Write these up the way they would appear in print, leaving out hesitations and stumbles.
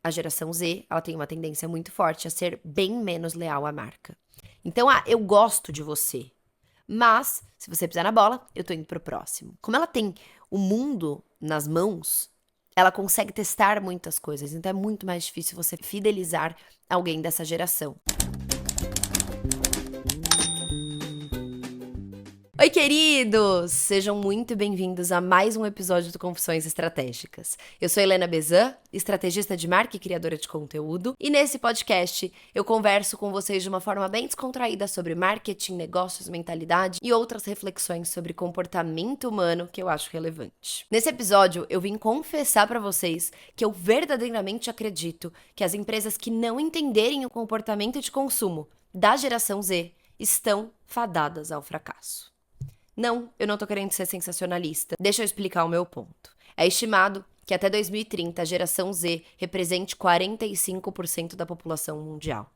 a geração Z, ela tem uma tendência muito forte a ser bem menos leal à marca. Então, eu gosto de você, mas se você pisar na bola, eu tô indo pro próximo. Como ela tem o mundo nas mãos, ela consegue testar muitas coisas, então é muito mais difícil você fidelizar alguém dessa geração. Oi, queridos! Sejam muito bem-vindos a mais um episódio do Confissões Estratégicas. Eu sou Helena Bezan, estrategista de marca e criadora de conteúdo, e nesse podcast eu converso com vocês de uma forma bem descontraída sobre marketing, negócios, mentalidade e outras reflexões sobre comportamento humano que eu acho relevante. Nesse episódio, eu vim confessar pra vocês que eu verdadeiramente acredito que as empresas que não entenderem o comportamento de consumo da geração Z estão fadadas ao fracasso. Não, eu não tô querendo ser sensacionalista. Deixa eu explicar o meu ponto. É estimado que até 2030 a geração Z represente 45% da população mundial.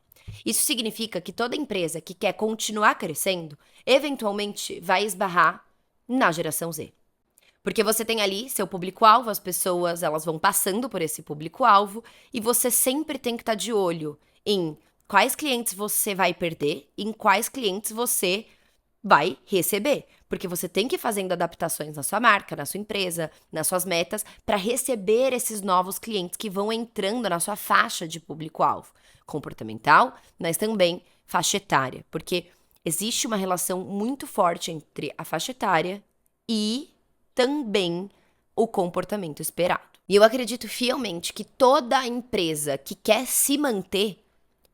Isso significa que toda empresa que quer continuar crescendo, eventualmente vai esbarrar na geração Z. Porque você tem ali seu público-alvo, as pessoas elas vão passando por esse público-alvo e você sempre tem que estar de olho em quais clientes você vai perder e em quais clientes você vai receber, porque você tem que ir fazendo adaptações na sua marca, na sua empresa, nas suas metas, para receber esses novos clientes que vão entrando na sua faixa de público-alvo comportamental, mas também faixa etária, porque existe uma relação muito forte entre a faixa etária e também o comportamento esperado. E eu acredito fielmente que toda empresa que quer se manter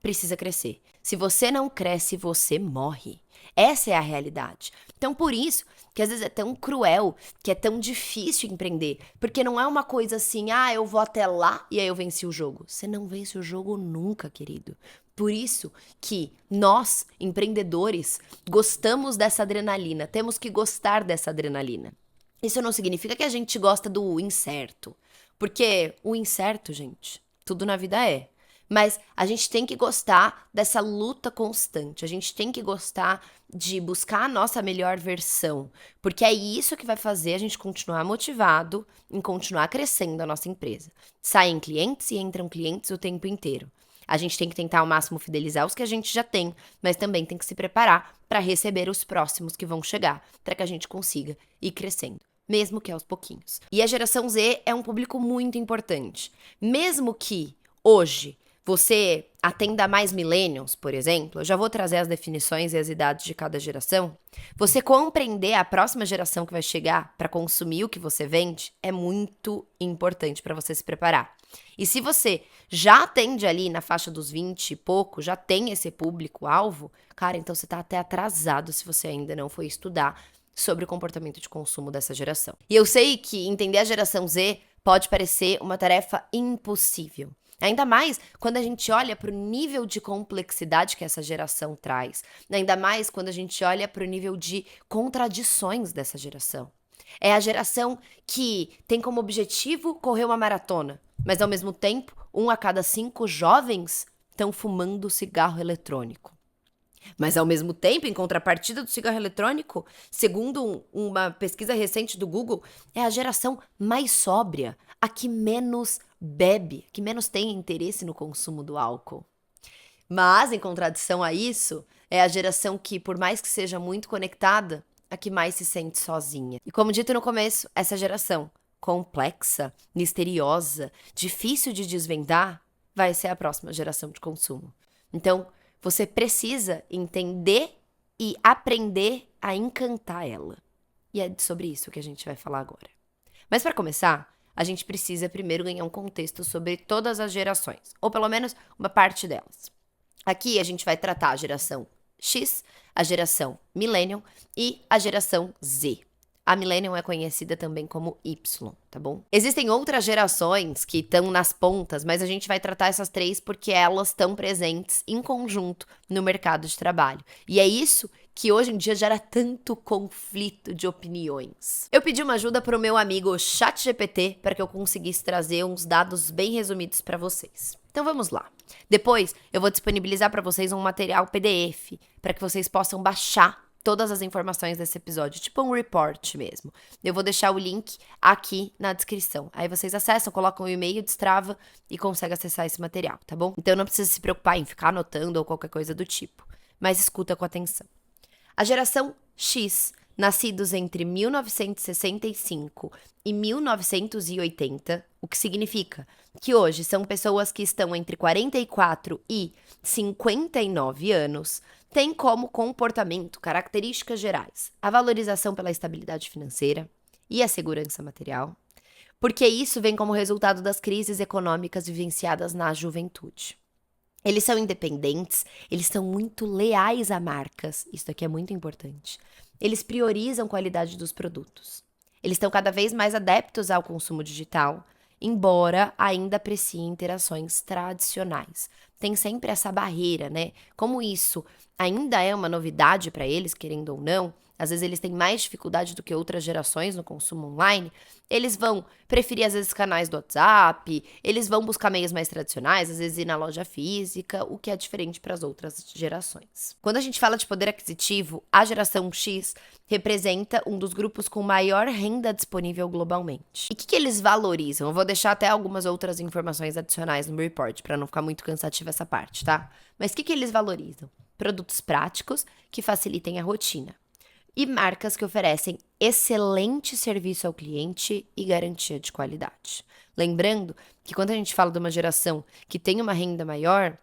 precisa crescer. Se você não cresce, você morre. Essa é a realidade. Então, por isso que às vezes é tão cruel, que é tão difícil empreender. Porque não é uma coisa assim, eu vou até lá e aí eu venci o jogo. Você não vence o jogo nunca, querido. Por isso que nós, empreendedores, gostamos dessa adrenalina. Temos que gostar dessa adrenalina. Isso não significa que a gente gosta do incerto. Porque o incerto, gente, tudo na vida é. Mas a gente tem que gostar dessa luta constante, a gente tem que gostar de buscar a nossa melhor versão, porque é isso que vai fazer a gente continuar motivado em continuar crescendo a nossa empresa. Saem clientes e entram clientes o tempo inteiro. A gente tem que tentar ao máximo fidelizar os que a gente já tem, mas também tem que se preparar para receber os próximos que vão chegar, para que a gente consiga ir crescendo. Mesmo que aos pouquinhos. E a geração Z é um público muito importante. Mesmo que hoje você atenda mais millennials, por exemplo, eu já vou trazer as definições e as idades de cada geração. Você compreender a próxima geração que vai chegar para consumir o que você vende é muito importante para você se preparar. E se você já atende ali na faixa dos 20 e pouco, já tem esse público-alvo, cara, então você tá até atrasado se você ainda não foi estudar sobre o comportamento de consumo dessa geração. E eu sei que entender a geração Z pode parecer uma tarefa impossível. Ainda mais quando a gente olha para o nível de complexidade que essa geração traz. Ainda mais quando a gente olha para o nível de contradições dessa geração. É a geração que tem como objetivo correr uma maratona, mas ao mesmo tempo, 1 a cada 5 jovens estão fumando cigarro eletrônico. Mas, ao mesmo tempo, em contrapartida do cigarro eletrônico, segundo uma pesquisa recente do Google, é a geração mais sóbria, a que menos bebe, que menos tem interesse no consumo do álcool. Mas, em contradição a isso, é a geração que, por mais que seja muito conectada, a que mais se sente sozinha. E como dito no começo, essa geração complexa, misteriosa, difícil de desvendar, vai ser a próxima geração de consumo. Então, você precisa entender e aprender a encantar ela. E é sobre isso que a gente vai falar agora. Mas para começar, a gente precisa primeiro ganhar um contexto sobre todas as gerações, ou pelo menos uma parte delas. Aqui a gente vai tratar a geração X, a geração Millennial e a geração Z. A Millennial é conhecida também como Y, tá bom? Existem outras gerações que estão nas pontas, mas a gente vai tratar essas 3 porque elas estão presentes em conjunto no mercado de trabalho. E é isso que hoje em dia gera tanto conflito de opiniões. Eu pedi uma ajuda para o meu amigo ChatGPT para que eu conseguisse trazer uns dados bem resumidos para vocês. Então vamos lá. Depois eu vou disponibilizar para vocês um material PDF para que vocês possam baixar todas as informações desse episódio, tipo um report mesmo. Eu vou deixar o link aqui na descrição. Aí vocês acessam, colocam o e-mail, destrava e conseguem acessar esse material, tá bom? Então não precisa se preocupar em ficar anotando ou qualquer coisa do tipo, mas escuta com atenção. A geração X, nascidos entre 1965 e 1980, o que significa que hoje são pessoas que estão entre 44 e 59 anos, têm como comportamento características gerais a valorização pela estabilidade financeira e a segurança material, porque isso vem como resultado das crises econômicas vivenciadas na juventude. Eles são independentes, eles são muito leais a marcas, isso aqui é muito importante. Eles priorizam a qualidade dos produtos. Eles estão cada vez mais adeptos ao consumo digital, embora ainda apreciem interações tradicionais. Tem sempre essa barreira, né? Como isso ainda é uma novidade para eles, querendo ou não, às vezes eles têm mais dificuldade do que outras gerações no consumo online, eles vão preferir às vezes canais do WhatsApp, eles vão buscar meios mais tradicionais, às vezes ir na loja física, o que é diferente para as outras gerações. Quando a gente fala de poder aquisitivo, a geração X representa um dos grupos com maior renda disponível globalmente. E o que eles valorizam? Eu vou deixar até algumas outras informações adicionais no report, para não ficar muito cansativa essa parte, tá? Mas o que eles valorizam? Produtos práticos que facilitem a rotina. E marcas que oferecem excelente serviço ao cliente e garantia de qualidade. Lembrando que quando a gente fala de uma geração que tem uma renda maior,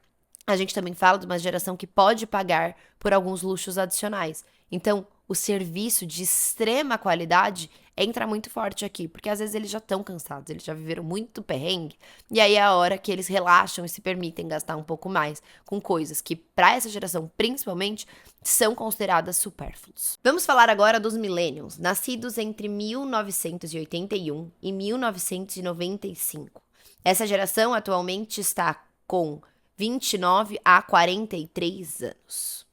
a gente também fala de uma geração que pode pagar por alguns luxos adicionais. Então, o serviço de extrema qualidade entra muito forte aqui, porque às vezes eles já estão cansados, eles já viveram muito perrengue, e aí é a hora que eles relaxam e se permitem gastar um pouco mais com coisas que, para essa geração principalmente, são consideradas supérfluos. Vamos falar agora dos millennials, nascidos entre 1981 e 1995. Essa geração atualmente está com 29 a 43 anos.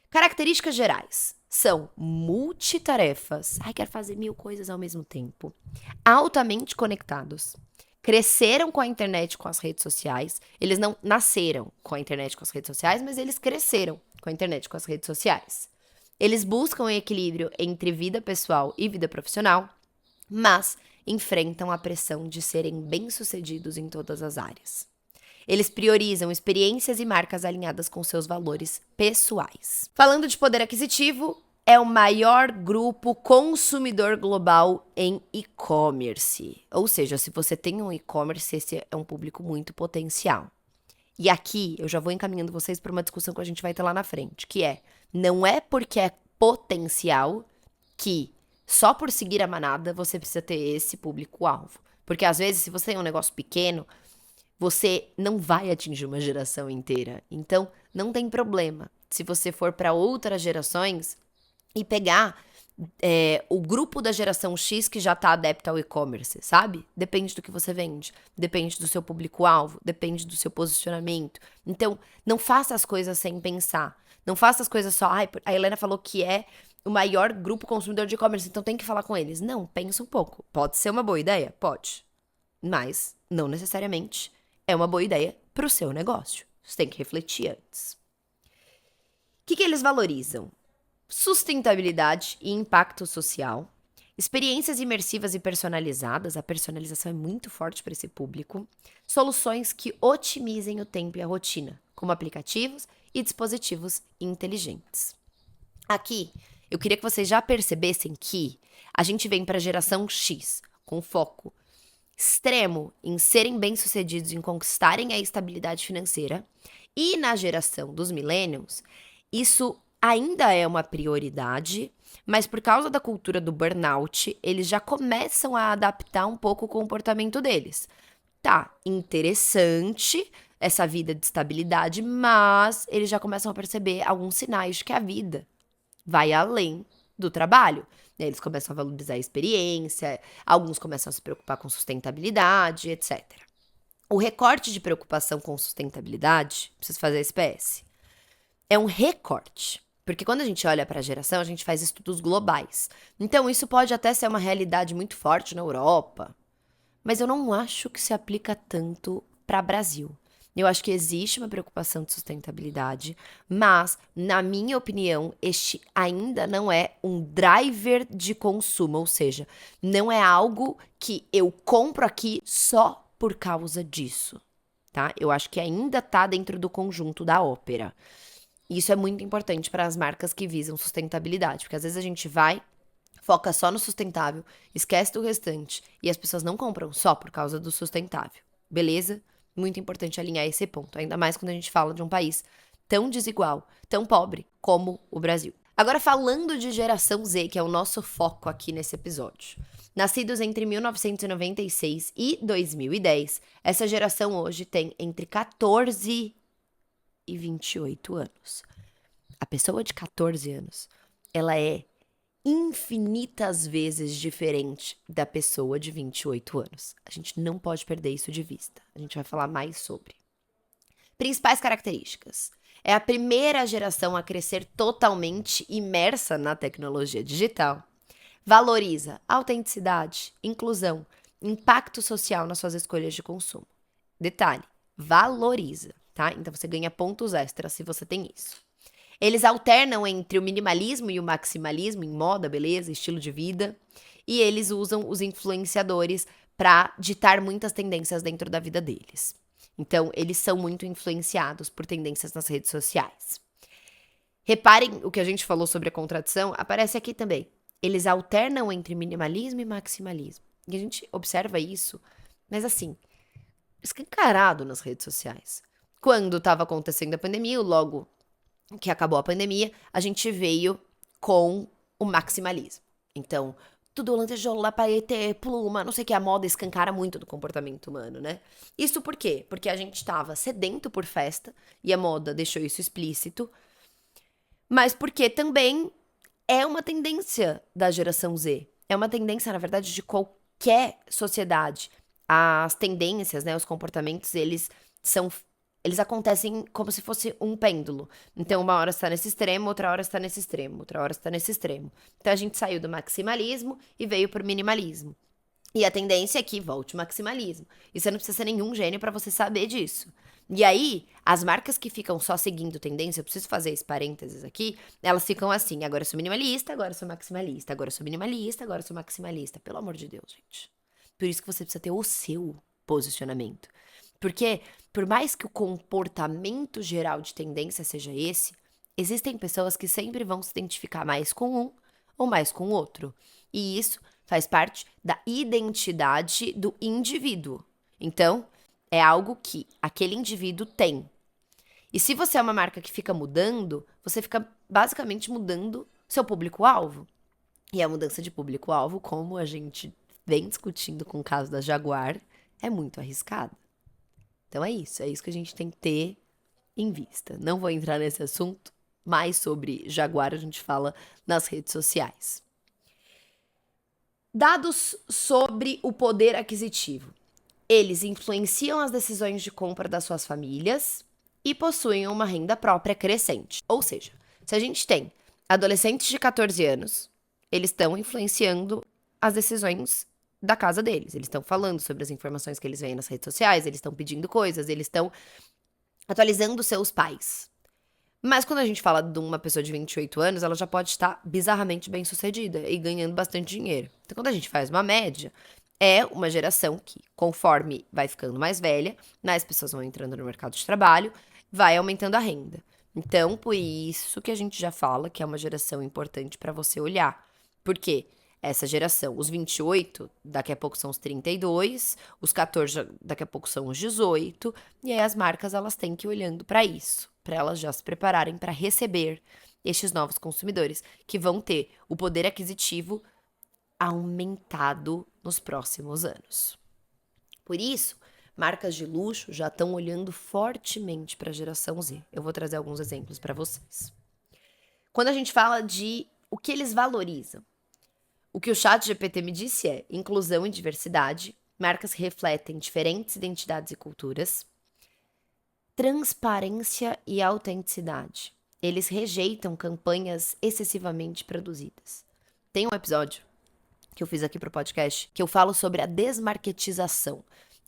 Características gerais são multitarefas, quero fazer 1000 coisas ao mesmo tempo, altamente conectados, cresceram com a internet e com as redes sociais, eles não nasceram com a internet e com as redes sociais, mas eles cresceram com a internet e com as redes sociais. Eles buscam um equilíbrio entre vida pessoal e vida profissional, mas enfrentam a pressão de serem bem-sucedidos em todas as áreas. Eles priorizam experiências e marcas alinhadas com seus valores pessoais. Falando de poder aquisitivo, é o maior grupo consumidor global em e-commerce. Ou seja, se você tem um e-commerce, esse é um público muito potencial. E aqui eu já vou encaminhando vocês para uma discussão que a gente vai ter lá na frente, que é, não é porque é potencial que só por seguir a manada você precisa ter esse público-alvo. Porque às vezes, se você tem um negócio pequeno, você não vai atingir uma geração inteira. Então, não tem problema se você for para outras gerações e pegar o grupo da geração X que já está adepto ao e-commerce, sabe? Depende do que você vende, depende do seu público-alvo, depende do seu posicionamento. Então, não faça as coisas sem pensar. Não faça as coisas só, a Helena falou que é o maior grupo consumidor de e-commerce, então tem que falar com eles. Não, pensa um pouco. Pode ser uma boa ideia? Pode. Mas, não necessariamente é uma boa ideia para o seu negócio. Você tem que refletir antes. O que eles valorizam? Sustentabilidade e impacto social. Experiências imersivas e personalizadas. A personalização é muito forte para esse público. Soluções que otimizem o tempo e a rotina, como aplicativos e dispositivos inteligentes. Aqui, eu queria que vocês já percebessem que a gente vem para a geração X, com foco extremo em serem bem-sucedidos, em conquistarem a estabilidade financeira. E na geração dos millennials, isso ainda é uma prioridade, mas por causa da cultura do burnout, eles já começam a adaptar um pouco o comportamento deles. Tá, interessante essa vida de estabilidade, mas eles já começam a perceber alguns sinais de que a vida vai além do trabalho. Eles começam a valorizar a experiência, alguns começam a se preocupar com sustentabilidade, etc. O recorte de preocupação com sustentabilidade, preciso fazer esse PS, é um recorte. Porque quando a gente olha para a geração, a gente faz estudos globais. Então, isso pode até ser uma realidade muito forte na Europa, mas eu não acho que se aplica tanto para o Brasil. Eu acho que existe uma preocupação de sustentabilidade, mas, na minha opinião, este ainda não é um driver de consumo, ou seja, não é algo que eu compro aqui só por causa disso, tá? Eu acho que ainda tá dentro do conjunto da ópera. Isso é muito importante para as marcas que visam sustentabilidade, porque às vezes a gente vai, foca só no sustentável, esquece do restante e as pessoas não compram só por causa do sustentável. Beleza? Muito importante alinhar esse ponto, ainda mais quando a gente fala de um país tão desigual, tão pobre como o Brasil. Agora, falando de geração Z, que é o nosso foco aqui nesse episódio. Nascidos entre 1996 e 2010, essa geração hoje tem entre 14 e 28 anos. A pessoa de 14 anos, ela é infinitas vezes diferente da pessoa de 28 anos. A gente não pode perder isso de vista. A gente vai falar mais sobre. Principais características. É a primeira geração a crescer totalmente imersa na tecnologia digital. Valoriza autenticidade, inclusão, impacto social nas suas escolhas de consumo. Detalhe, valoriza, tá? Então você ganha pontos extras se você tem isso. Eles alternam entre o minimalismo e o maximalismo em moda, beleza, estilo de vida. E eles usam os influenciadores para ditar muitas tendências dentro da vida deles. Então, eles são muito influenciados por tendências nas redes sociais. Reparem o que a gente falou sobre a contradição, aparece aqui também. Eles alternam entre minimalismo e maximalismo. E a gente observa isso, mas assim, escancarado nas redes sociais. Quando estava acontecendo a pandemia, logo que acabou a pandemia, a gente veio com o maximalismo. Então, tudo lantejola, paetê, pluma, não sei o que, a moda escancara muito do comportamento humano, né? Isso por quê? Porque a gente estava sedento por festa, e a moda deixou isso explícito, mas porque também é uma tendência da geração Z. É uma tendência, na verdade, de qualquer sociedade. As tendências, né, os comportamentos, eles acontecem como se fosse um pêndulo. Então, uma hora está nesse extremo, outra hora está nesse extremo, outra hora está nesse extremo. Então, a gente saiu do maximalismo e veio para o minimalismo. E a tendência é que volte o maximalismo. E você não precisa ser nenhum gênio para você saber disso. E aí, as marcas que ficam só seguindo tendência, eu preciso fazer esse parênteses aqui, elas ficam assim, agora eu sou minimalista, agora eu sou maximalista, agora eu sou minimalista, agora eu sou maximalista. Pelo amor de Deus, gente. Por isso que você precisa ter o seu posicionamento. Porque, por mais que o comportamento geral de tendência seja esse, existem pessoas que sempre vão se identificar mais com um ou mais com o outro. E isso faz parte da identidade do indivíduo. Então, é algo que aquele indivíduo tem. E se você é uma marca que fica mudando, você fica basicamente mudando seu público-alvo. E a mudança de público-alvo, como a gente vem discutindo com o caso da Jaguar, é muito arriscada. Então é isso que a gente tem que ter em vista. Não vou entrar nesse assunto, mais sobre Jaguar a gente fala nas redes sociais. Dados sobre o poder aquisitivo. Eles influenciam as decisões de compra das suas famílias e possuem uma renda própria crescente. Ou seja, se a gente tem adolescentes de 14 anos, eles estão influenciando as decisões da casa deles. Eles estão falando sobre as informações que eles veem nas redes sociais, eles estão pedindo coisas, eles estão atualizando seus pais. Mas quando a gente fala de uma pessoa de 28 anos, ela já pode estar bizarramente bem sucedida e ganhando bastante dinheiro. Então, quando a gente faz uma média, é uma geração que, conforme vai ficando mais velha, mais pessoas vão entrando no mercado de trabalho, vai aumentando a renda. Então, por isso que a gente já fala que é uma geração importante para você olhar. Por quê? Essa geração, os 28, daqui a pouco são os 32, os 14, daqui a pouco são os 18, e aí as marcas elas têm que ir olhando para isso, para elas já se prepararem para receber estes novos consumidores, que vão ter o poder aquisitivo aumentado nos próximos anos. Por isso, marcas de luxo já estão olhando fortemente para a geração Z. Eu vou trazer alguns exemplos para vocês. Quando a gente fala de o que eles valorizam, o que o ChatGPT me disse é inclusão e diversidade, marcas que refletem diferentes identidades e culturas, transparência e autenticidade. Eles rejeitam campanhas excessivamente produzidas. Tem um episódio que eu fiz aqui pro podcast que eu falo sobre a desmarketização,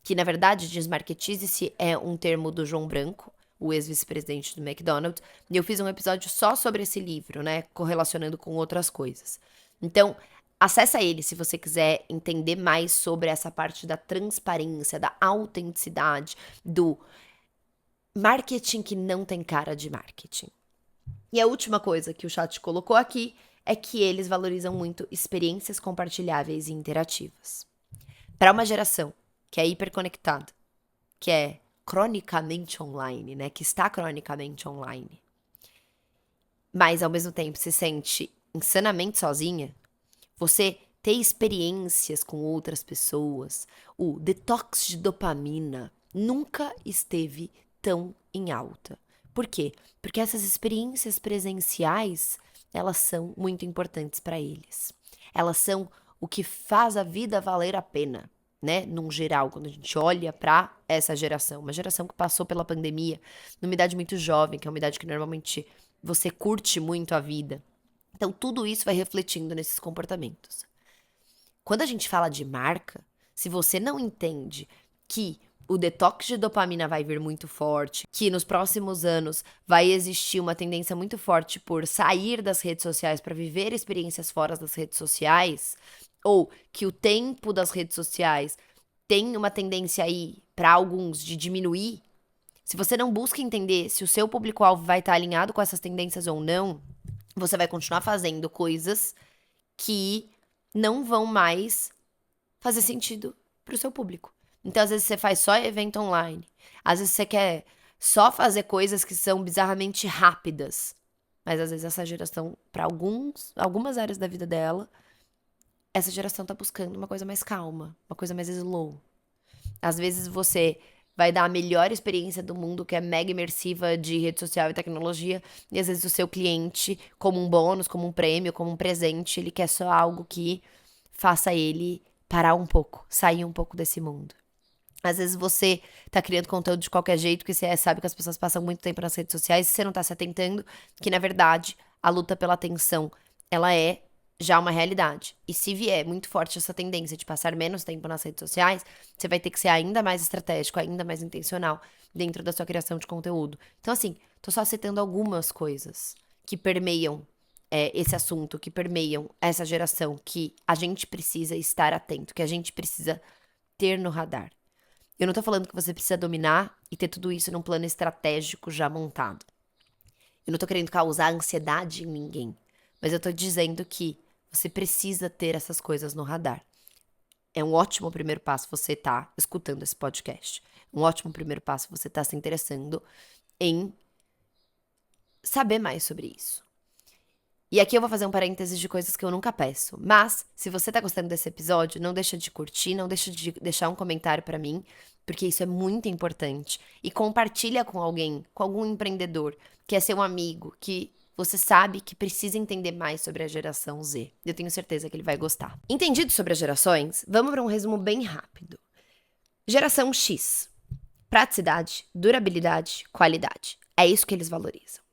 que na verdade desmarketize-se é um termo do João Branco, o ex-vice-presidente do McDonald's, e eu fiz um episódio só sobre esse livro, né, correlacionando com outras coisas. Então, acessa ele se você quiser entender mais sobre essa parte da transparência, da autenticidade, do marketing que não tem cara de marketing. E a última coisa que o chat colocou aqui é que eles valorizam muito experiências compartilháveis e interativas. Para uma geração que é hiperconectada, que é cronicamente online, né? Que está cronicamente online, mas ao mesmo tempo se sente insanamente sozinha, você ter experiências com outras pessoas, o detox de dopamina nunca esteve tão em alta. Por quê? Porque essas experiências presenciais, elas são muito importantes para eles. Elas são o que faz a vida valer a pena, né? Num geral, quando a gente olha para essa geração, uma geração que passou pela pandemia, numa idade muito jovem, que é uma idade que normalmente você curte muito a vida. Então, tudo isso vai refletindo nesses comportamentos. Quando a gente fala de marca, se você não entende que o detox de dopamina vai vir muito forte, que nos próximos anos vai existir uma tendência muito forte por sair das redes sociais para viver experiências fora das redes sociais, ou que o tempo das redes sociais tem uma tendência aí para alguns de diminuir, se você não busca entender se o seu público-alvo vai estar alinhado com essas tendências ou não, você vai continuar fazendo coisas que não vão mais fazer sentido pro seu público. Então, às vezes, você faz só evento online. Às vezes, você quer só fazer coisas que são bizarramente rápidas. Mas, às vezes, essa geração, para algumas áreas da vida dela, essa geração tá buscando uma coisa mais calma, uma coisa mais slow. Às vezes, você vai dar a melhor experiência do mundo, que é mega imersiva de rede social e tecnologia, e às vezes o seu cliente, como um bônus, como um prêmio, como um presente, ele quer só algo que faça ele parar um pouco, sair um pouco desse mundo. Às vezes você tá criando conteúdo de qualquer jeito, porque você sabe que as pessoas passam muito tempo nas redes sociais e você não tá se atentando, que na verdade a luta pela atenção, ela é já uma realidade. E se vier muito forte essa tendência de passar menos tempo nas redes sociais, você vai ter que ser ainda mais estratégico, ainda mais intencional dentro da sua criação de conteúdo. Então, assim, tô só citando algumas coisas que permeiam esse assunto, que permeiam essa geração, que a gente precisa estar atento, que a gente precisa ter no radar. Eu não tô falando que você precisa dominar e ter tudo isso num plano estratégico já montado. Eu não tô querendo causar ansiedade em ninguém, mas eu tô dizendo que você precisa ter essas coisas no radar. É um ótimo primeiro passo você tá escutando esse podcast. Um ótimo primeiro passo você tá se interessando em saber mais sobre isso. E aqui eu vou fazer um parênteses de coisas que eu nunca peço. Mas, se você tá gostando desse episódio, não deixa de curtir, não deixa de deixar um comentário pra mim, porque isso é muito importante. E compartilha com alguém, com algum empreendedor, que é seu amigo, que você sabe que precisa entender mais sobre a geração Z. Eu tenho certeza que ele vai gostar. Entendido sobre as gerações, vamos para um resumo bem rápido. Geração X. Praticidade, durabilidade, qualidade. É isso que eles valorizam.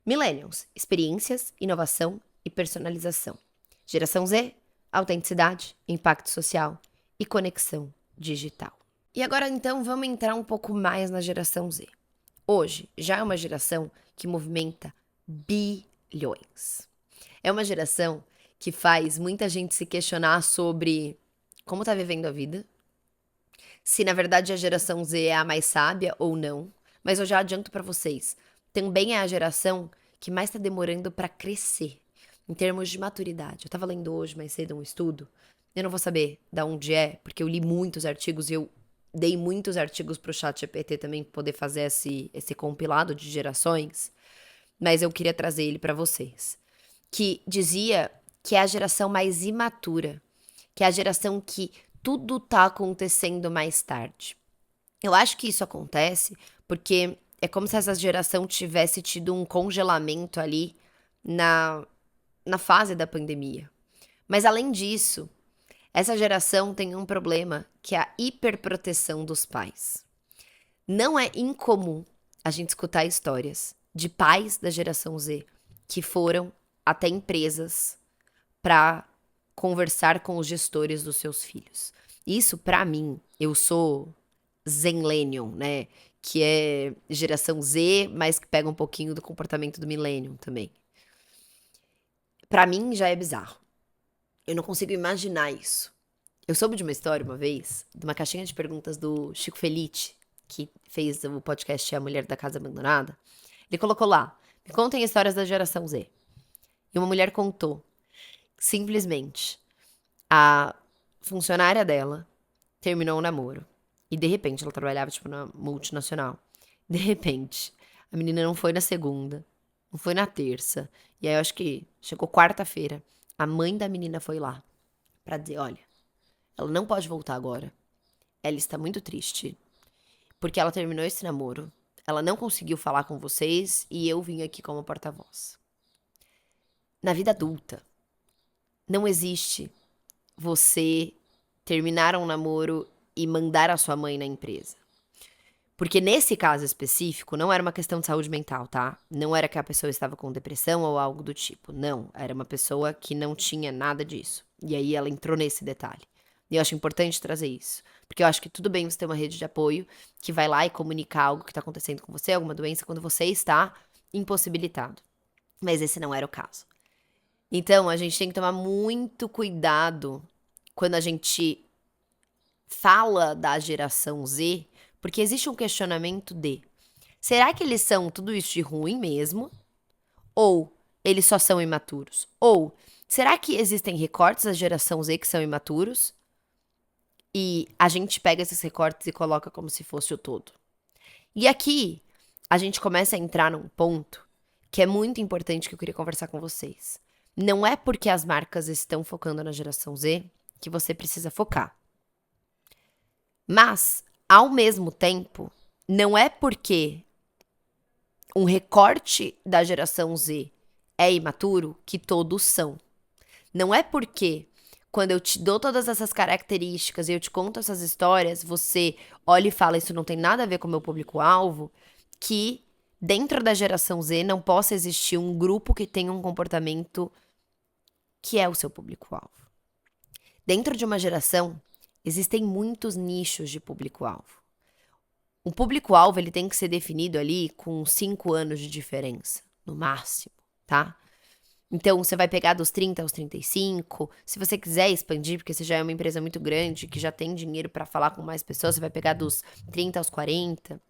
Millennials, experiências, inovação e personalização. Geração Z, autenticidade, impacto social e conexão digital. E agora então vamos entrar um pouco mais na geração Z. Hoje já é uma geração que movimenta bilhões. É uma geração que faz muita gente se questionar sobre como tá vivendo a vida, se na verdade a geração Z é a mais sábia ou não, mas eu já adianto para vocês, também é a geração que mais está demorando para crescer, em termos de maturidade. Eu estava lendo hoje mais cedo um estudo, eu não vou saber de onde é, porque eu li muitos artigos e eu dei muitos artigos para o ChatGPT também poder fazer esse compilado de gerações, mas eu queria trazer ele para vocês. Que dizia que é a geração mais imatura, que é a geração que tudo tá acontecendo mais tarde. Eu acho que isso acontece porque é como se essa geração tivesse tido um congelamento ali na fase da pandemia. Mas além disso, essa geração tem um problema que é a hiperproteção dos pais. Não é incomum a gente escutar histórias de pais da geração Z que foram até empresas para conversar com os gestores dos seus filhos. Isso, para mim, eu sou Zenlenium, né? Que é geração Z, mas que pega um pouquinho do comportamento do Millennium também. Pra mim já é bizarro. Eu não consigo imaginar isso. Eu soube de uma história uma vez, de uma caixinha de perguntas do Chico Felitti, que fez o podcast A Mulher da Casa Abandonada. Ele colocou lá: me contem histórias da geração Z. E uma mulher contou, simplesmente, a funcionária dela terminou um namoro. E de repente, ela trabalhava, tipo, na multinacional. De repente, a menina não foi na segunda, não foi na terça. E aí, eu acho que chegou quarta-feira. A mãe da menina foi lá pra dizer: olha, ela não pode voltar agora. Ela está muito triste. Porque ela terminou esse namoro. Ela não conseguiu falar com vocês e eu vim aqui como porta-voz. Na vida adulta, não existe você terminar um namoro e mandar a sua mãe na empresa. Porque nesse caso específico, não era uma questão de saúde mental, tá? Não era que a pessoa estava com depressão ou algo do tipo. Não, era uma pessoa que não tinha nada disso. E aí ela entrou nesse detalhe. E eu acho importante trazer isso. Porque eu acho que tudo bem você ter uma rede de apoio que vai lá e comunicar algo que está acontecendo com você, alguma doença, quando você está impossibilitado. Mas esse não era o caso. Então, a gente tem que tomar muito cuidado quando a gente fala da geração Z, porque existe um questionamento de: será que eles são tudo isso de ruim mesmo? Ou eles só são imaturos? Ou será que existem recortes da geração Z que são imaturos? E a gente pega esses recortes e coloca como se fosse o todo. E aqui a gente começa a entrar num ponto que é muito importante que eu queria conversar com vocês. Não é porque as marcas estão focando na geração Z que você precisa focar. Mas, ao mesmo tempo, não é porque um recorte da geração Z é imaturo que todos são. Não é porque quando eu te dou todas essas características e eu te conto essas histórias, você olha e fala: isso não tem nada a ver com o meu público-alvo, que dentro da geração Z não possa existir um grupo que tenha um comportamento que é o seu público-alvo. Dentro de uma geração, existem muitos nichos de público-alvo. O público-alvo ele tem que ser definido ali com 5 anos de diferença, no máximo, tá? Então, você vai pegar dos 30 aos 35. Se você quiser expandir, porque você já é uma empresa muito grande, que já tem dinheiro para falar com mais pessoas, você vai pegar dos 30 aos 40.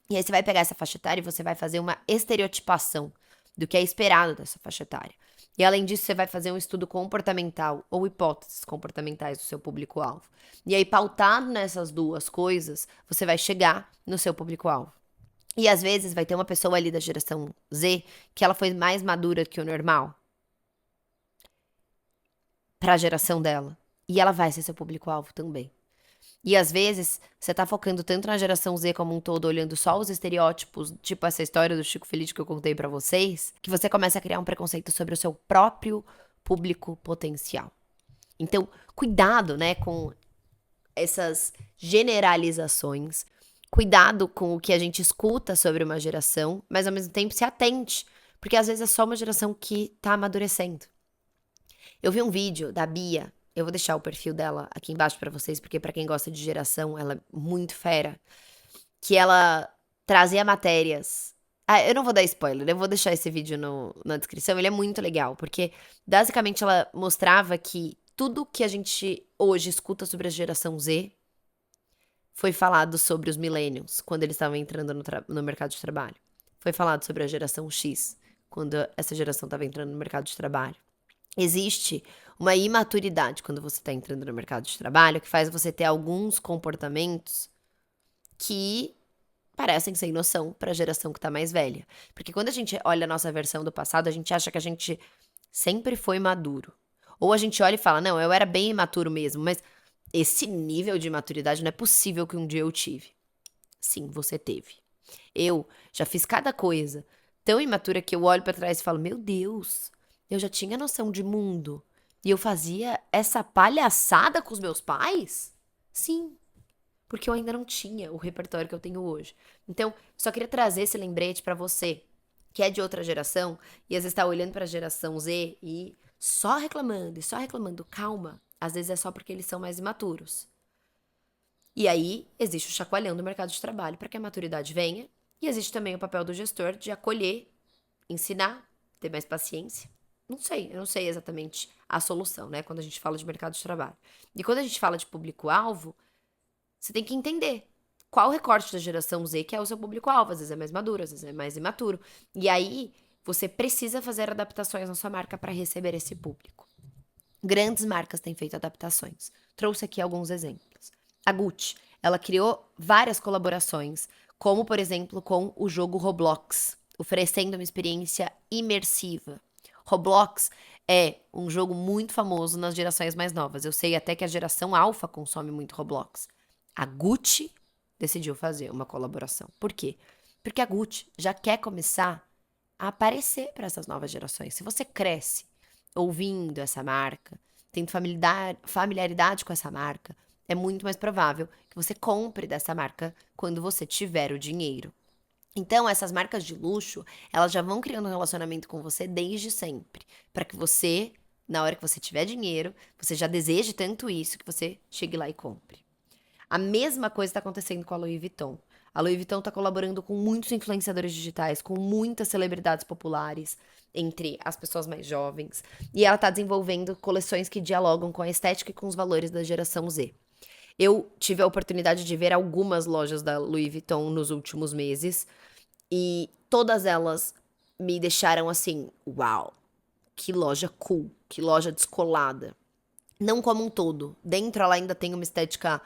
E aí você vai pegar essa faixa etária e você vai fazer uma estereotipação do que é esperado dessa faixa etária. E além disso, você vai fazer um estudo comportamental ou hipóteses comportamentais do seu público-alvo. E aí, pautado nessas duas coisas, você vai chegar no seu público-alvo. E às vezes vai ter uma pessoa ali da geração Z que ela foi mais madura que o normal para a geração dela. E ela vai ser seu público-alvo também. E às vezes, você tá focando tanto na geração Z como um todo, olhando só os estereótipos, tipo essa história do Chico Feliz que eu contei pra vocês, que você começa a criar um preconceito sobre o seu próprio público potencial. Então, cuidado, né, com essas generalizações. Cuidado com o que a gente escuta sobre uma geração, mas ao mesmo tempo se atente, porque às vezes é só uma geração que tá amadurecendo. Eu vi um vídeo da Bia. Eu vou deixar o perfil dela aqui embaixo pra vocês, porque pra quem gosta de geração, ela é muito fera. Que ela trazia matérias. Ah, eu não vou dar spoiler, eu vou deixar esse vídeo na descrição. Ele é muito legal, porque basicamente ela mostrava que tudo que a gente hoje escuta sobre a geração Z foi falado sobre os millennials, quando eles estavam entrando no mercado de trabalho. Foi falado sobre a geração X, quando essa geração estava entrando no mercado de trabalho. Existe uma imaturidade quando você está entrando no mercado de trabalho que faz você ter alguns comportamentos que parecem sem noção para a geração que está mais velha. Porque quando a gente olha a nossa versão do passado, a gente acha que a gente sempre foi maduro. Ou a gente olha e fala: não, eu era bem imaturo mesmo, mas esse nível de maturidade não é possível que um dia eu tive. Sim, você teve. Eu já fiz cada coisa tão imatura que eu olho pra trás e falo: meu Deus, eu já tinha noção de mundo. E eu fazia essa palhaçada com os meus pais? Sim, porque eu ainda não tinha o repertório que eu tenho hoje. Então, só queria trazer esse lembrete pra você, que é de outra geração, e às vezes tá olhando pra geração Z e só reclamando, e só reclamando. Calma, às vezes é só porque eles são mais imaturos. E aí, existe o chacoalhão do mercado de trabalho para que a maturidade venha. E existe também o papel do gestor de acolher, ensinar, ter mais paciência. Eu não sei exatamente a solução, né? Quando a gente fala de mercado de trabalho. E quando a gente fala de público-alvo, você tem que entender qual o recorte da geração Z que é o seu público-alvo. Às vezes é mais maduro, às vezes é mais imaturo. E aí, você precisa fazer adaptações na sua marca para receber esse público. Grandes marcas têm feito adaptações. Trouxe aqui alguns exemplos. A Gucci, ela criou várias colaborações, como, por exemplo, com o jogo Roblox, oferecendo uma experiência imersiva. Roblox é um jogo muito famoso nas gerações mais novas. Eu sei até que a geração alfa consome muito Roblox. A Gucci decidiu fazer uma colaboração. Por quê? Porque a Gucci já quer começar a aparecer para essas novas gerações. Se você cresce ouvindo essa marca, tendo familiaridade com essa marca, é muito mais provável que você compre dessa marca quando você tiver o dinheiro. Então, essas marcas de luxo, elas já vão criando um relacionamento com você desde sempre, para que você, na hora que você tiver dinheiro, você já deseje tanto isso que você chegue lá e compre. A mesma coisa está acontecendo com a Louis Vuitton. A Louis Vuitton está colaborando com muitos influenciadores digitais, com muitas celebridades populares, entre as pessoas mais jovens. E ela está desenvolvendo coleções que dialogam com a estética e com os valores da geração Z. Eu tive a oportunidade de ver algumas lojas da Louis Vuitton nos últimos meses. E todas elas me deixaram assim, uau, que loja cool, que loja descolada. Não como um todo. Dentro ela ainda tem uma estética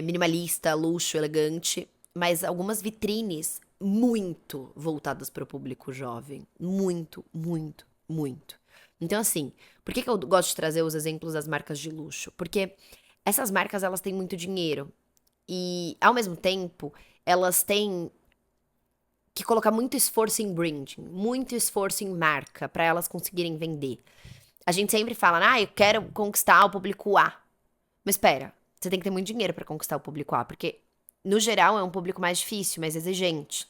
minimalista, luxo, elegante, mas algumas vitrines muito voltadas para o público jovem. Muito, muito, muito. Então, assim, por que eu gosto de trazer os exemplos das marcas de luxo? Porque essas marcas, elas têm muito dinheiro. E, ao mesmo tempo, elas têm que colocar muito esforço em branding, muito esforço em marca, para elas conseguirem vender. A gente sempre fala, eu quero conquistar o público A. Mas espera, você tem que ter muito dinheiro para conquistar o público A, porque, no geral, é um público mais difícil, mais exigente.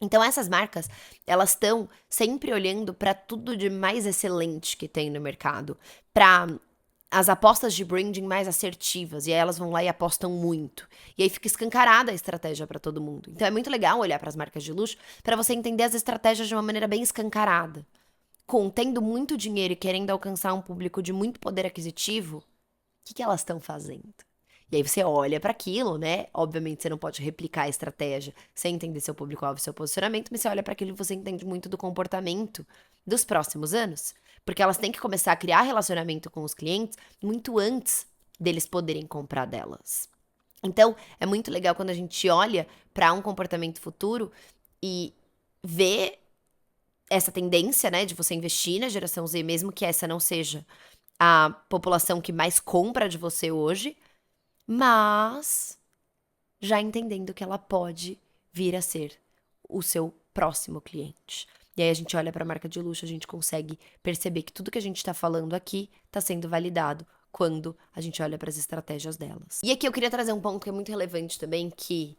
Então, essas marcas, elas estão sempre olhando para tudo de mais excelente que tem no mercado, para as apostas de branding mais assertivas, e aí elas vão lá e apostam muito. E aí fica escancarada a estratégia para todo mundo. Então, é muito legal olhar para as marcas de luxo para você entender as estratégias de uma maneira bem escancarada. Tendo muito dinheiro e querendo alcançar um público de muito poder aquisitivo, o que elas estão fazendo? E aí você olha para aquilo, né? Obviamente você não pode replicar a estratégia sem entender seu público-alvo e seu posicionamento, mas você olha para aquilo e você entende muito do comportamento dos próximos anos. Porque elas têm que começar a criar relacionamento com os clientes muito antes deles poderem comprar delas. Então, é muito legal quando a gente olha para um comportamento futuro e vê essa tendência, né, de você investir na geração Z, mesmo que essa não seja a população que mais compra de você hoje, mas já entendendo que ela pode vir a ser o seu próximo cliente. E aí a gente olha para a marca de luxo, a gente consegue perceber que tudo que a gente está falando aqui está sendo validado quando a gente olha para as estratégias delas. E aqui eu queria trazer um ponto que é muito relevante também, que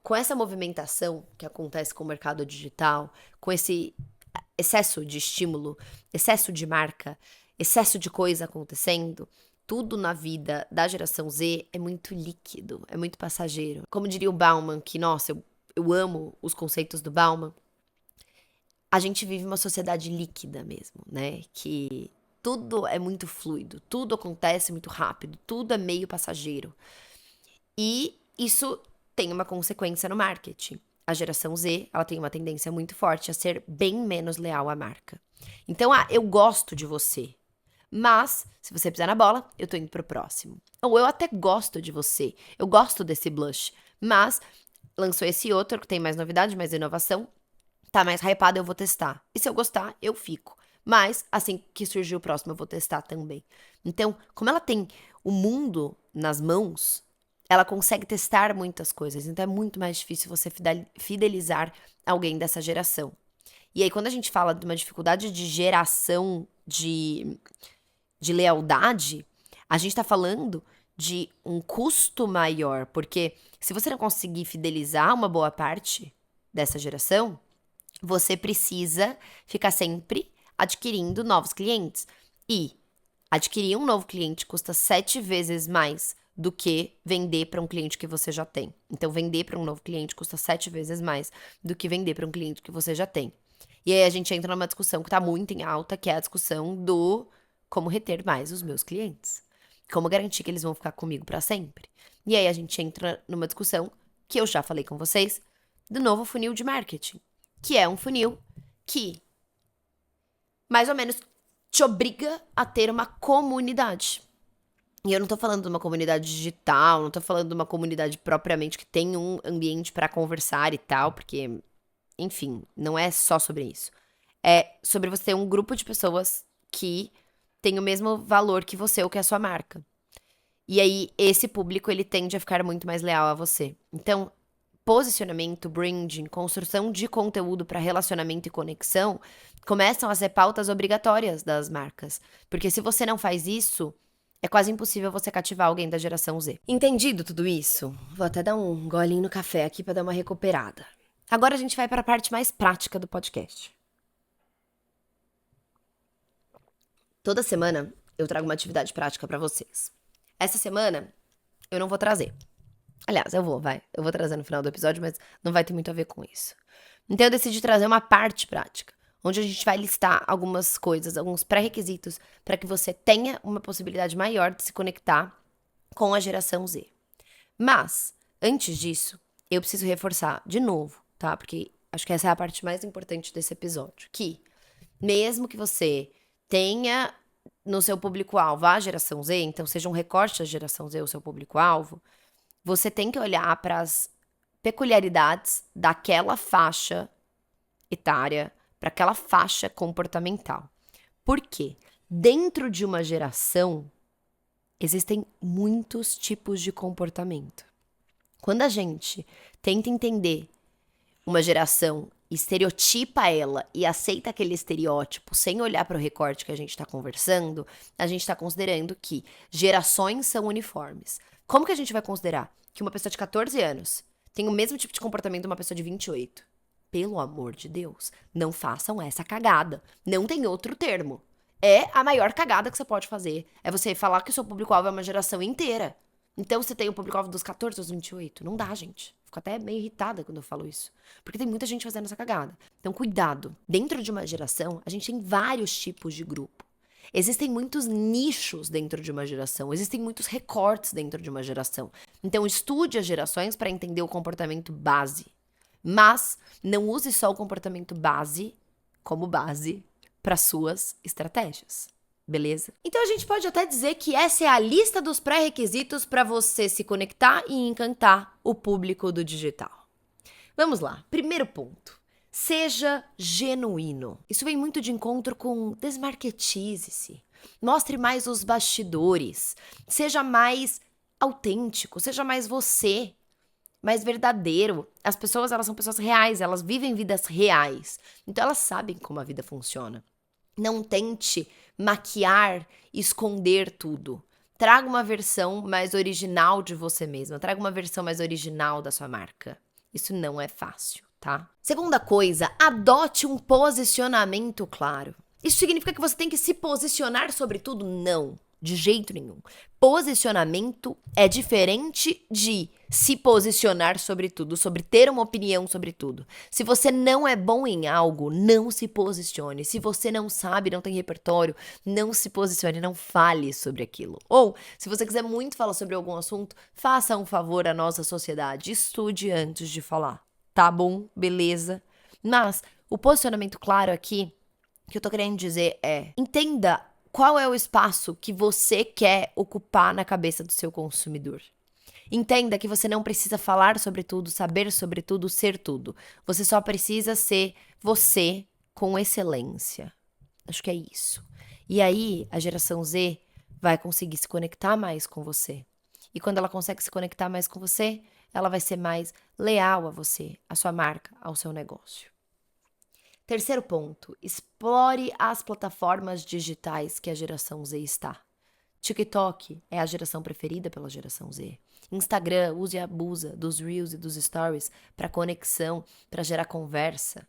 com essa movimentação que acontece com o mercado digital, com esse excesso de estímulo, excesso de marca, excesso de coisa acontecendo, tudo na vida da geração Z é muito líquido, é muito passageiro. Como diria o Bauman, que, nossa, eu amo os conceitos do Bauman, a gente vive uma sociedade líquida mesmo, né? Que tudo é muito fluido, tudo acontece muito rápido, tudo é meio passageiro. E isso tem uma consequência no marketing. A geração Z, ela tem uma tendência muito forte a ser bem menos leal à marca. Então, eu gosto de você, mas se você pisar na bola, eu tô indo pro próximo. Ou eu até gosto de você, eu gosto desse blush, mas lançou esse outro que tem mais novidade, mais inovação, tá mais hypado, eu vou testar. E se eu gostar, eu fico. Mas, assim que surgir o próximo, eu vou testar também. Então, como ela tem o mundo nas mãos, ela consegue testar muitas coisas. Então, é muito mais difícil você fidelizar alguém dessa geração. E aí, quando a gente fala de uma dificuldade de geração de lealdade, a gente tá falando de um custo maior. Porque se você não conseguir fidelizar uma boa parte dessa geração, você precisa ficar sempre adquirindo novos clientes. E adquirir um novo cliente custa 7 vezes mais do que vender para um cliente que você já tem. Então, vender para um novo cliente custa 7 vezes mais do que vender para um cliente que você já tem. E aí a gente entra numa discussão que está muito em alta, que é a discussão do como reter mais os meus clientes. Como garantir que eles vão ficar comigo para sempre. E aí a gente entra numa discussão que eu já falei com vocês, do novo funil de marketing, que é um funil que mais ou menos te obriga a ter uma comunidade. E eu não tô falando de uma comunidade digital, não tô falando de uma comunidade propriamente que tem um ambiente para conversar e tal, porque, enfim, não é só sobre isso. É sobre você ter um grupo de pessoas que tem o mesmo valor que você ou que é a sua marca. E aí, esse público, ele tende a ficar muito mais leal a você. Então, posicionamento, branding, construção de conteúdo para relacionamento e conexão começam a ser pautas obrigatórias das marcas. Porque se você não faz isso, é quase impossível você cativar alguém da geração Z. Entendido tudo isso? Vou até dar um golinho no café aqui para dar uma recuperada. Agora a gente vai para a parte mais prática do podcast. Toda semana eu trago uma atividade prática para vocês. Essa semana eu não vou trazer. Aliás, eu vou trazer no final do episódio, mas não vai ter muito a ver com isso. Então eu decidi trazer uma parte prática, onde a gente vai listar algumas coisas, alguns pré-requisitos para que você tenha uma possibilidade maior de se conectar com a geração Z. Mas, antes disso, eu preciso reforçar de novo, tá? Porque acho que essa é a parte mais importante desse episódio, que mesmo que você tenha no seu público-alvo a geração Z, então seja um recorte da geração Z o seu público-alvo, você tem que olhar para as peculiaridades daquela faixa etária, para aquela faixa comportamental. Por quê? Dentro de uma geração, existem muitos tipos de comportamento. Quando a gente tenta entender uma geração, estereotipa ela e aceita aquele estereótipo sem olhar para o recorte que a gente está conversando, a gente está considerando que gerações são uniformes. Como que a gente vai considerar que uma pessoa de 14 anos tem o mesmo tipo de comportamento de uma pessoa de 28? Pelo amor de Deus, não façam essa cagada. Não tem outro termo. É a maior cagada que você pode fazer. É você falar que o seu público-alvo é uma geração inteira. Então você tem o público-alvo dos 14 aos 28. Não dá, gente. Fico até meio irritada quando eu falo isso. Porque tem muita gente fazendo essa cagada. Então, cuidado. Dentro de uma geração, a gente tem vários tipos de grupo. Existem muitos nichos dentro de uma geração. Existem muitos recortes dentro de uma geração. Então, estude as gerações para entender o comportamento base. Mas não use só o comportamento base como base para suas estratégias. Beleza? Então a gente pode até dizer que essa é a lista dos pré-requisitos para você se conectar e encantar o público do digital. Vamos lá. Primeiro ponto. Seja genuíno. Isso vem muito de encontro com desmarketize-se. Mostre mais os bastidores. Seja mais autêntico. Seja mais você. Mais verdadeiro. As pessoas, elas são pessoas reais. Elas vivem vidas reais. Então elas sabem como a vida funciona. Não tente maquiar, esconder tudo. Traga uma versão mais original de você mesma. Traga uma versão mais original da sua marca. Isso não é fácil, tá? Segunda coisa, adote um posicionamento claro. Isso significa que você tem que se posicionar sobre tudo? Não, de jeito nenhum. Posicionamento é diferente de se posicionar sobre tudo, sobre ter uma opinião sobre tudo. Se você não é bom em algo, não se posicione. Se você não sabe, não tem repertório, não se posicione, não fale sobre aquilo. Ou, se você quiser muito falar sobre algum assunto, faça um favor à nossa sociedade, estude antes de falar. Tá bom? Beleza? Mas o posicionamento claro aqui, que eu tô querendo dizer é, entenda qual é o espaço que você quer ocupar na cabeça do seu consumidor. Entenda que você não precisa falar sobre tudo, saber sobre tudo, ser tudo. Você só precisa ser você com excelência. Acho que é isso. E aí, a geração Z vai conseguir se conectar mais com você. E quando ela consegue se conectar mais com você, ela vai ser mais leal a você, à sua marca, ao seu negócio. Terceiro ponto, explore as plataformas digitais que a geração Z está. TikTok é a geração preferida pela geração Z. Instagram, use e abusa dos Reels e dos Stories para conexão, para gerar conversa.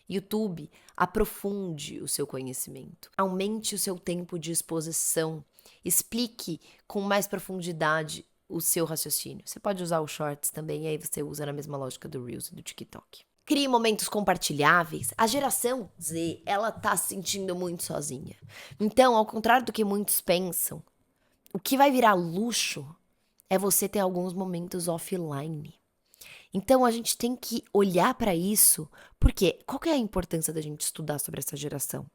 YouTube, aprofunde o seu conhecimento. Aumente o seu tempo de exposição. Explique com mais profundidade o seu raciocínio. Você pode usar o Shorts também, e aí você usa na mesma lógica do Reels e do TikTok. Crie momentos compartilháveis. A geração Z, ela tá se sentindo muito sozinha. Então, ao contrário do que muitos pensam, o que vai virar luxo é você ter alguns momentos offline. Então, a gente tem que olhar para isso, porque qual que é a importância da gente estudar sobre essa geração?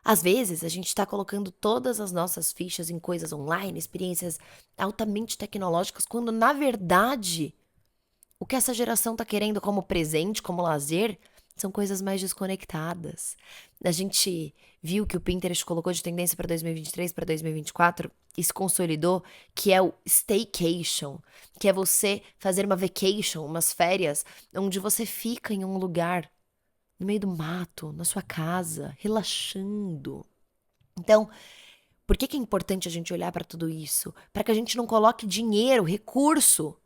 Às vezes, a gente está colocando todas as nossas fichas em coisas online, experiências altamente tecnológicas, quando, na verdade, o que essa geração está querendo como presente, como lazer, são coisas mais desconectadas. A gente viu que o Pinterest colocou de tendência para 2023, para 2024 e se consolidou, que é o staycation, que é você fazer uma vacation, umas férias, onde você fica em um lugar no meio do mato, na sua casa, relaxando. Então, por que é importante a gente olhar para tudo isso? Para que a gente não coloque dinheiro, recurso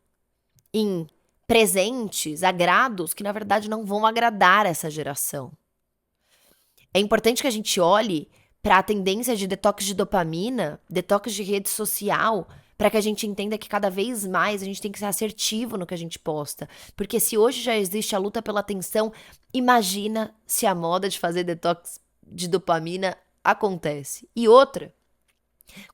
em presentes, agrados que na verdade não vão agradar essa geração. É importante que a gente olhe para a tendência de detox de dopamina, detox de rede social, para que a gente entenda que cada vez mais a gente tem que ser assertivo no que a gente posta. Porque se hoje já existe a luta pela atenção, imagina se a moda de fazer detox de dopamina acontece. E outra,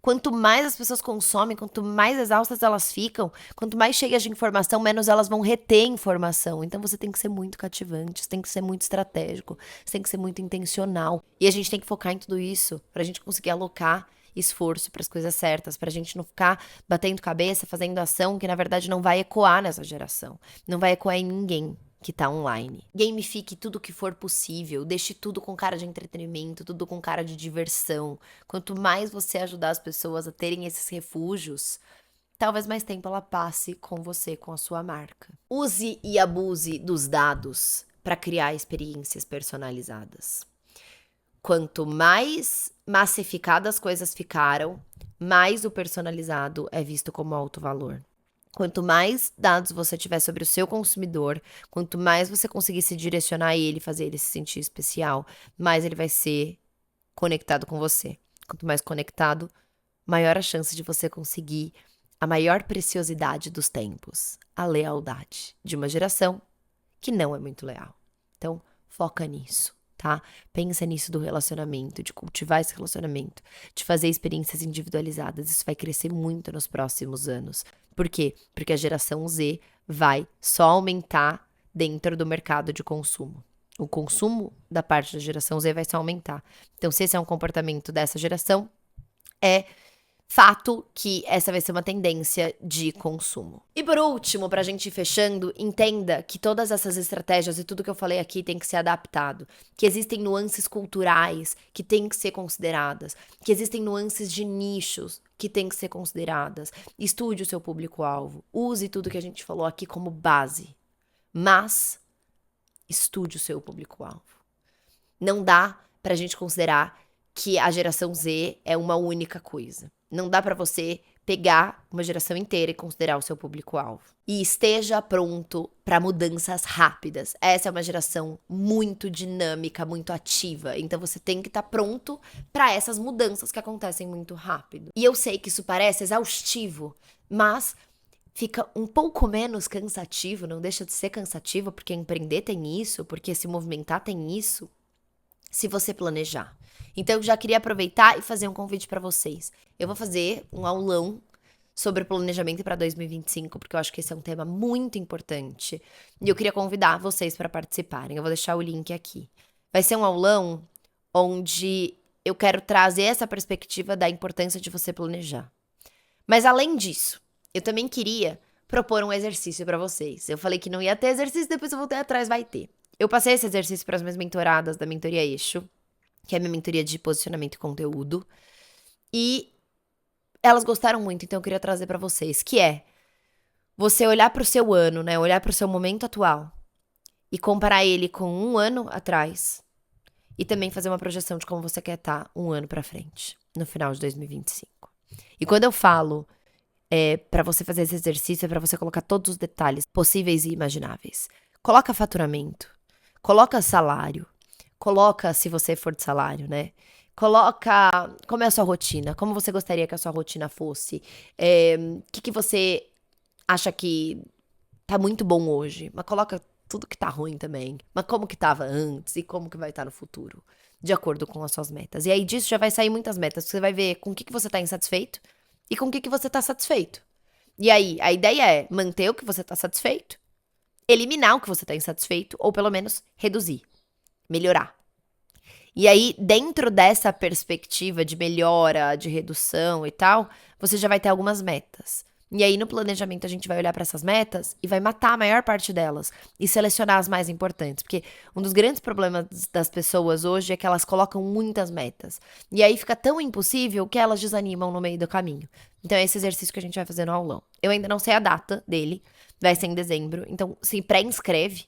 quanto mais as pessoas consomem, quanto mais exaustas elas ficam, quanto mais cheias de informação, menos elas vão reter informação. Então você tem que ser muito cativante, você tem que ser muito estratégico, você tem que ser muito intencional. E a gente tem que focar em tudo isso pra gente conseguir alocar esforço para as coisas certas, pra gente não ficar batendo cabeça, fazendo ação que na verdade não vai ecoar nessa geração, não vai ecoar em ninguém que tá online. Gamifique tudo que for possível, deixe tudo com cara de entretenimento, tudo com cara de diversão. Quanto mais você ajudar as pessoas a terem esses refúgios, talvez mais tempo ela passe com você, com a sua marca. Use e abuse dos dados para criar experiências personalizadas. Quanto mais massificadas as coisas ficaram, mais o personalizado é visto como alto valor. Quanto mais dados você tiver sobre o seu consumidor, quanto mais você conseguir se direcionar a ele, fazer ele se sentir especial, mais ele vai ser conectado com você. Quanto mais conectado, maior a chance de você conseguir a maior preciosidade dos tempos, a lealdade de uma geração que não é muito leal. Então, foca nisso, tá? Pensa nisso do relacionamento, de cultivar esse relacionamento, de fazer experiências individualizadas. Isso vai crescer muito nos próximos anos. Por quê? Porque a geração Z vai só aumentar dentro do mercado de consumo. O consumo da parte da geração Z vai só aumentar. Então, se esse é um comportamento dessa geração, é fato que essa vai ser uma tendência de consumo. E por último, pra gente ir fechando, entenda que todas essas estratégias e tudo que eu falei aqui tem que ser adaptado. Que existem nuances culturais que têm que ser consideradas. Que existem nuances de nichos que têm que ser consideradas. Estude o seu público-alvo. Use tudo que a gente falou aqui como base. Mas estude o seu público-alvo. Não dá pra gente considerar que a geração Z é uma única coisa. Não dá pra você pegar uma geração inteira e considerar o seu público-alvo. E esteja pronto para mudanças rápidas. Essa é uma geração muito dinâmica, muito ativa. Então você tem que estar pronto para essas mudanças que acontecem muito rápido. E eu sei que isso parece exaustivo, mas fica um pouco menos cansativo, não deixa de ser cansativo, porque empreender tem isso, porque se movimentar tem isso, se você planejar. Então, eu já queria aproveitar e fazer um convite para vocês. Eu vou fazer um aulão sobre planejamento para 2025, porque eu acho que esse é um tema muito importante. E eu queria convidar vocês para participarem. Eu vou deixar o link aqui. Vai ser um aulão onde eu quero trazer essa perspectiva da importância de você planejar. Mas, além disso, eu também queria propor um exercício para vocês. Eu falei que não ia ter exercício, depois eu voltei atrás, vai ter. Eu passei esse exercício para as minhas mentoradas da Mentoria Eixo, que é a minha mentoria de posicionamento e conteúdo. E elas gostaram muito, então eu queria trazer pra vocês, que é você olhar pro seu ano, né? Olhar pro seu momento atual e comparar ele com um ano atrás e também fazer uma projeção de como você quer estar um ano pra frente, no final de 2025. E quando eu falo pra você fazer esse exercício, é pra você colocar todos os detalhes possíveis e imagináveis. Coloca faturamento, coloca salário, coloca, se você for de salário, né? Coloca como é a sua rotina, como você gostaria que a sua rotina fosse. O que você acha que tá muito bom hoje, mas coloca tudo que tá ruim também. Mas como que tava antes e como que vai estar no futuro, de acordo com as suas metas. E aí disso já vai sair muitas metas. Você vai ver com o que você tá insatisfeito e com o que você tá satisfeito. E aí, a ideia é manter o que você tá satisfeito, eliminar o que você tá insatisfeito, ou pelo menos reduzir, melhorar. E aí, dentro dessa perspectiva de melhora, de redução e tal, você já vai ter algumas metas. E aí, no planejamento, a gente vai olhar para essas metas e vai matar a maior parte delas e selecionar as mais importantes. Porque um dos grandes problemas das pessoas hoje é que elas colocam muitas metas. E aí fica tão impossível que elas desanimam no meio do caminho. Então, é esse exercício que a gente vai fazer no aulão. Eu ainda não sei a data dele, vai ser em dezembro. Então, se pré-inscreve,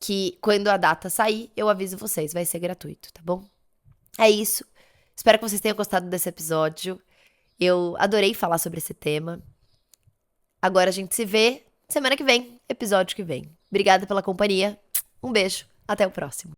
que quando a data sair, eu aviso vocês, vai ser gratuito, tá bom? É isso. Espero que vocês tenham gostado desse episódio. Eu adorei falar sobre esse tema. Agora a gente se vê semana que vem, episódio que vem. Obrigada pela companhia. Um beijo. Até o próximo.